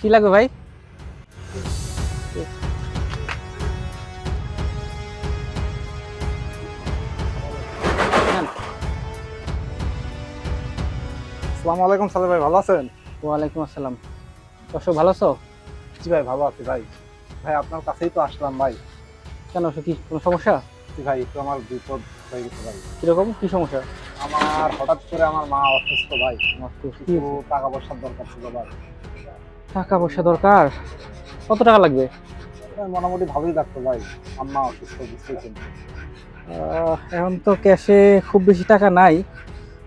কি লাগবে ভাই? আসসালামু আলাইকুম সালে ভাই, ভালো আছেন? ওয়ালাইকুম আসসালাম। দর্শক ভালো আছো? জি ভাই, ভালো আছি ভাই। ভাই আপনার কাছেই তো আসলাম ভাই। কেন, কি কোনো সমস্যা? জি ভাই, একটু আমার বিপদ হয়ে গেছে ভাই। কিরকম, কি সমস্যা? আমার হঠাৎ করে আমার মা অসুস্থ ভাই, কি কিছু টাকা পয়সার দরকার ছিল ভাই। টাকা পয়সা দরকার? কত টাকা লাগবে? ভাই, মোটামুটি ভালোই লাগতো ভাই, আম্মা অসুস্থ বুঝতেছেন। এখন তো ক্যাশে খুব বেশি টাকা নাই,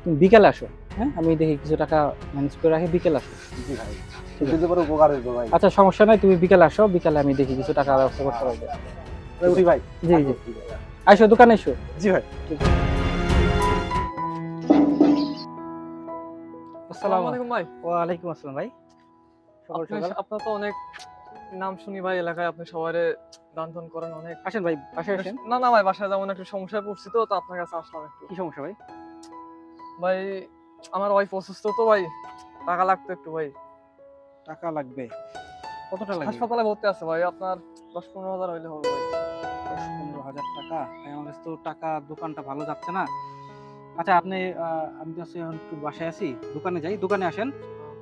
তুমি বিকেলে আসো। হ্যাঁ, আমি দেখি কিছু টাকা ম্যানেজ করে রাখি, বিকেলে আসো। জি ভাই, যদি করে উপকার হইতো ভাই। আচ্ছা সমস্যা নাই, তুমি বিকেলে আসো, বিকেলে আমি দেখি কিছু টাকা ব্যবস্থা করতে পারবো। উঠি ভাই। জি জি, আসো দোকানে এসো। জি ভাই। আসসালামু আলাইকুম ভাই। ওয়ালাইকুম আসসালাম ভাই। সকাল সকাল আপনার তো অনেক নাম শুনি ভাই এলাকায়, আপনি সবারে দান টান করেন অনেক। আসেন ভাই, বাসায় আসেন। না না ভাই, বাসায় যেমন একটু সমস্যায় পড়ছি, তো আপনার কাছে আসলাম একটু। কি সমস্যা ভাই? ভাই আমার ওয়াইফ অসুস্থ তো ভাই, টাকা লাগতো একটু ভাই। টাকা লাগবে? কতটা লাগবে? হাসপাতালে ভর্তি আছে ভাই, আপনার 10-15 হাজার হইলে হবে ভাই। 10-15 হাজার টাকা? ভাই আমার কাছে তো টাকা, দোকানটা ভালো যাচ্ছে না। আচ্ছা আপনি আমি তো এখন একটু বাসায় আছি, দোকানে যাই, দোকানে আসেন,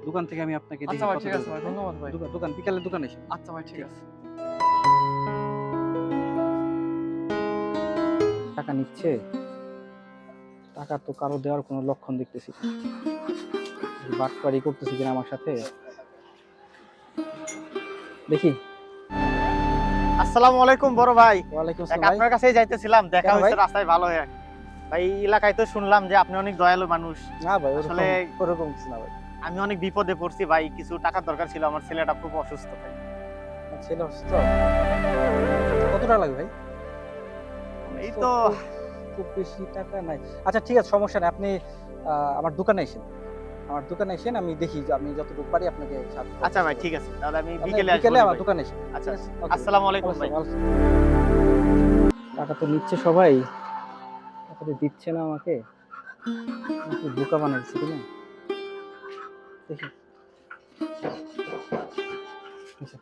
দোকান থেকে আমি আপনাকে আচ্ছা ভাই ঠিক আছে ভাই, ধন্যবাদ ভাই। দোকান বিকালে দোকানে এসে। আচ্ছা ভাই ঠিক আছে। টাকা নিচ্ছে, টাকা তো কারো দেওয়ার কোনো লক্ষণ দেখতেছি না। বাটপারি করতেছি কিনা আমার সাথে, দেখি। আসসালামু আলাইকুম বড় ভাই। ওয়ালাইকুম এক আসসালাম ভাই। আপনার কাছেই যাইতেছিলাম, দেখা কেন হয়েছে ভাই? রাস্তায় ভালো হয়ে। ভাই এলাকায় তো শুনলাম যে আপনি অনেক দয়ালু মানুষ। না ভাই, আসলে ওরকম কিছু না ভাই। আমি অনেক বিপদে পড়ছি ভাই, কিছু টাকার দরকার ছিল, আমার ছেলেটা খুব অসুস্থ ভাই। আমার ছেলে অসুস্থ? কত টাকা লাগবে ভাই? এই তো খুব বেশি টাকা নাই। আচ্ছা ঠিক আছে, সমস্যা নেই, আপনি আমার দোকানে এসেন, আমার দোকানে এসেন, আমি দেখি যে আমি যতটুকু পারি আপনাকে সাহায্য করব। আচ্ছা ভাই ঠিক আছে, তাহলে আমি আপনি বিকেলে আসবো। বিকেলে আমার ভাই। দোকানে এসেন। আচ্ছা ঠিক আছে? Okay. আসসালামু আলাইকুম ভাই। টাকা তো নিচ্ছে সবাই, টাকা তো দিচ্ছে না আমাকে, আমাকে বোকা বানাচ্ছে কিনা দেখি। আচ্ছা,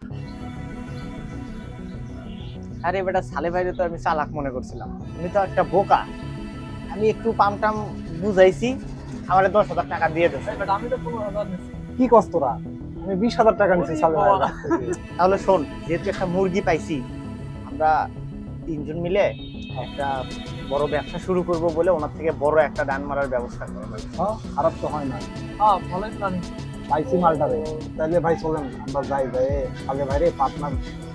আরে বেটা, সালে ভাইরে তো আমি চালাক মনে করছিলাম, উনি তো একটা বোকা। আমি একটু পামটাম বুঝাইছি, আমারে 10,000 টাকা দিয়ে দিয়েছে। বাট আমি তো 15,000 নিচ্ছি। কি কষ্ট রা, আমি 20,000 টাকা নিচ্ছি সালে ভাই। তাহলে শোন, যেহেতু একটা মুরগি পাইছি, আমরা তিনজন মিলে একটা বড় ব্যবসা শুরু করব বলে ওনার থেকে বড় একটা ডান মারার ব্যবস্থা করব। হ্যাঁ, খারাপ তো হয় না। হ্যাঁ ভালোই প্ল্যান। পাইছি মালটারে, তাইলে ভাই চলেন আমরা যাই, যাই সালে ভাইরে পার্টনার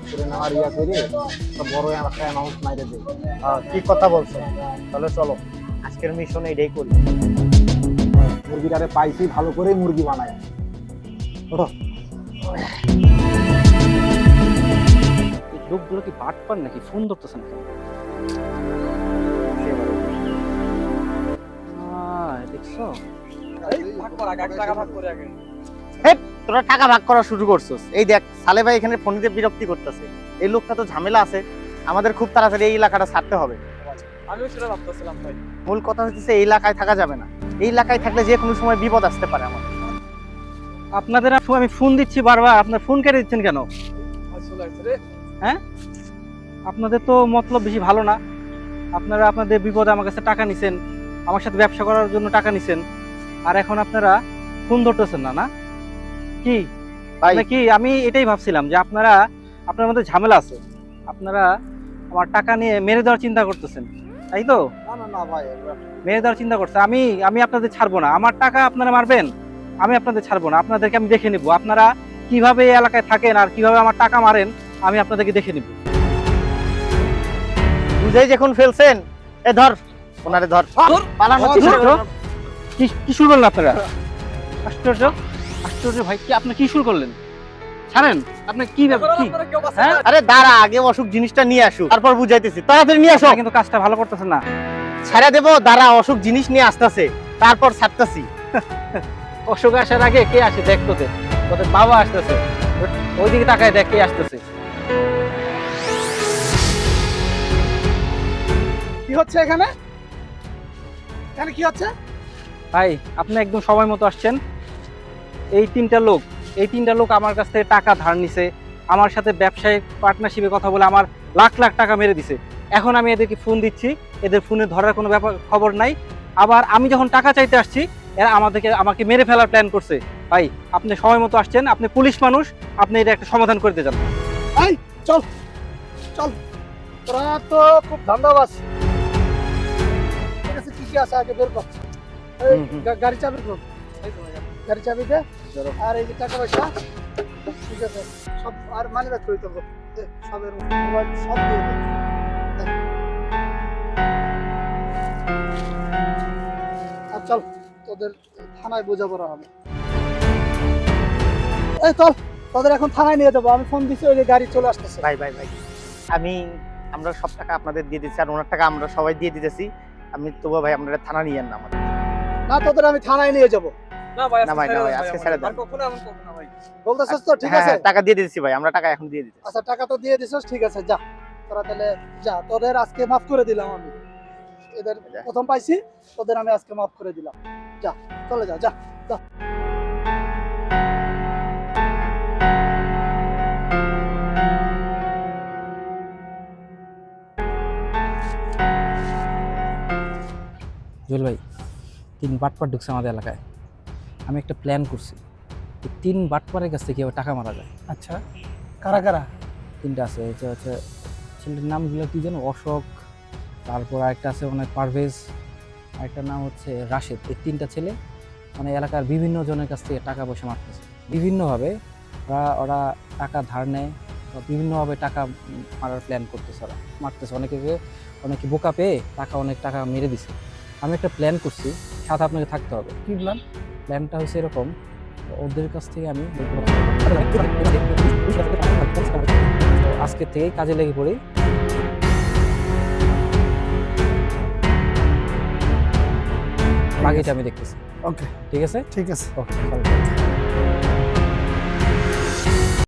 করে নেওয়ার ইয়া করে একটা বড় একটা অ্যামাউন্ট মাইরে দিই। ঠিক কথা বলছো, তাহলে চলো আজকের মিশন এইটাই করি। মুরগিটারে পাইছি, ভালো করে মুরগি বানাই। ওঠো। এই লোকগুলো কি বাট পান নাকি, ফোন ধরতেছে না কেন? দেখছো? ভাগ কর আগে, টাকা ভাগ করে আগে। তোরা টাকা ভাগ করা শুরু করছস, এই দেখ সালে ভাই এখানে ফোন দিয়ে বিরক্তি করতেছে। এই লোকটা তো ঝামেলা আছে, আমাদের খুব তাড়াতাড়ি এই এলাকাটা ছাড়তে হবে। আমিও সেটা ভাবতেছিলাম ভাই। মূল কথা হচ্ছে এই এলাকায় থাকা যাবে না, এই এলাকায় থাকলে যে কোনো সময় বিপদ আসতে পারে আমাদের। আপনাদের আমি ফোন দিচ্ছি বারবার, আপনার ফোন কেটে দিচ্ছেন কেন? আসলে রে হ্যাঁ, আপনাদের তো মতলব বেশি ভালো না। আপনারা আপনাদের বিপদে আমার কাছে টাকা নিছেন, আমার সাথে ব্যবসা করার জন্য টাকা নিছেন, আর এখন আপনারা ফোন ধরতেছেন না, না কি ভাই কি? আমি এটাই ভাবছিলাম যে আপনারা, আপনার মধ্যে ঝামেলা আছে, আপনারা আমার টাকা নিয়ে মেরে দেওয়ার চিন্তা করতেছেন, তাই তো? না না না ভাই, মেরে দেওয়ার চিন্তা করছে। আমি আপনাদের ছাড়বো না, আমার টাকা আপনারা মারবেন, আমি আপনাদের ছাড়বো না, আপনাদেরকে আমি দেখে নিব আপনারা কিভাবে এই এলাকায় থাকেন আর কিভাবে আমার টাকা মারেন, আমি আপনাদেরকে দেখে নিব। বুঝেই যখন ফেলছেন, এ ধর ওনারে ধর, পালানোর চেষ্টা করো না। কি শুরু করলেন আপনারা? আশ্চর্য, আশ্চর্য ভাই, কি আপনি কি শুরু করলেন? ছাড়েন, আপনি কি এখন কি? আপনারা কেউ বাঁচে হ্যাঁ? না। আরে দাঁড়া, আগে অসুখ জিনিসটা নিয়ে আসুক, তারপর বুঝাইতেছি, তাড়াতাড়ি নিয়ে আসো। আপনারা কিন্তু কাজটা ভালো করতেছেন না। ছেড়ে দেবো, দাঁড়া, অসুখ জিনিস নিয়ে আসতেছে, তারপর ছাড়তেছি। অশোক আসার আগে কে আসে দেখ, তোদের বাবা আসতেছে, ওইদিকে তাকায় দেখ কে আসতেছে। কি হচ্ছে এখানে? এখানে কি হচ্ছে? ভাই আপনি একদম সময় মতো আসছেন। এই তিনটা লোক এই 3টা লোক আমার কাছ থেকে টাকা ধার নিছে, আমার সাথে ব্যবসায়িক পার্টনারশিপে কথা বলে আমার লাখ লাখ টাকা মেরে দিছে। এখন আমি এদেরকে ফোন দিচ্ছি, এদের ফোনে ধরার কোনো খবর নাই। আবার আমি যখন টাকা চাইতে আসছি, এরা আমাকে মেরে ফেলার প্ল্যান করছে। ভাই, আপনি সময় মতো আসছেন, আপনি পুলিশ মানুষ, আপনি এটা একটা সমাধান করে দিয়ে যান। চল চল, তোরা তো খুব ধান্দাবাজ। ঠিক আছে, ঠিকই আছে, আগে বের কর। এই, গাড়ি চাবি কর, গাড়ি চাবি দে। আর এই যে টাকা পয়সা, ঠিক আছে, সব আর মানি ব্যাগ করে দেবো, সবের মোবাইল সব দিয়ে দে। আর চল, তোদের থানায় বোঝাপড়া হবে। এই চল, তোদের এখন থানায় নিয়ে যাবো। আমি ফোন দিছি, ওই যে গাড়ি চলে আসতেছে। ভাই আমরা সব টাকা আপনাদের দিয়ে দিচ্ছি, আর ওনার টাকা আমরা সবাই দিয়ে দিতেছি। আমি তবুও ভাই আপনারা থানা নিয়ে না আমাদের। না, তোদের আমি থানায় নিয়ে যাবো। না ভাই, না ভাই, আজকে ছেড়ে দেন। আর কখনো এমন করবো না ভাই। বলতেছিস তো? ঠিক হ্যাঁ, আছে, টাকা দিয়ে দিচ্ছি ভাই, আমরা টাকা এখন দিয়ে দিচ্ছি। আচ্ছা, টাকা তো দিয়ে দিছিস, ঠিক আছে, যা তোরা তাহলে যা। তোদের আজকে মাফ করে দিলাম আমি, এদের যা। প্রথম পাইছি, তোদের আমি আজকে মাফ করে দিলাম। যা, চলে যা, যা যা। জুয়েল ভাই, 3 বাটপার ঢুকছে আমাদের এলাকায়। আমি একটা প্ল্যান করছি, 3 বাটপারের কাছ থেকে কীভাবে টাকা মারা যায়। আচ্ছা, কারা কারা? 3টা আছে, এটা হচ্ছে ছেলের নামগুলো কি যেন, অশোক, তারপর আরেকটা আছে মানে পারভেজ, আরেকটা নাম হচ্ছে রাশেদ। এই 3টা ছেলে মানে এলাকার বিভিন্ন জনের কাছ থেকে টাকা পয়সা মারতেছে বিভিন্নভাবে। ওরা টাকা ধার নেয় বা বিভিন্নভাবে টাকা মারার প্ল্যান করতেছে, ওরা মারতেছে। অনেকে বোকা পেয়ে অনেক টাকা মেরে দিছে। আমি একটা প্ল্যান করছি, সাথে আপনাকে থাকতে হবে। কি প্ল্যান? প্ল্যানটা হচ্ছে এরকম, ওদের কাছ থেকে আমি আজকে থেকেই কাজে লেগে পড়ি। বাকিটা আমি দেখতেছি। ওকে, ঠিক আছে, ঠিক আছে। ওকে।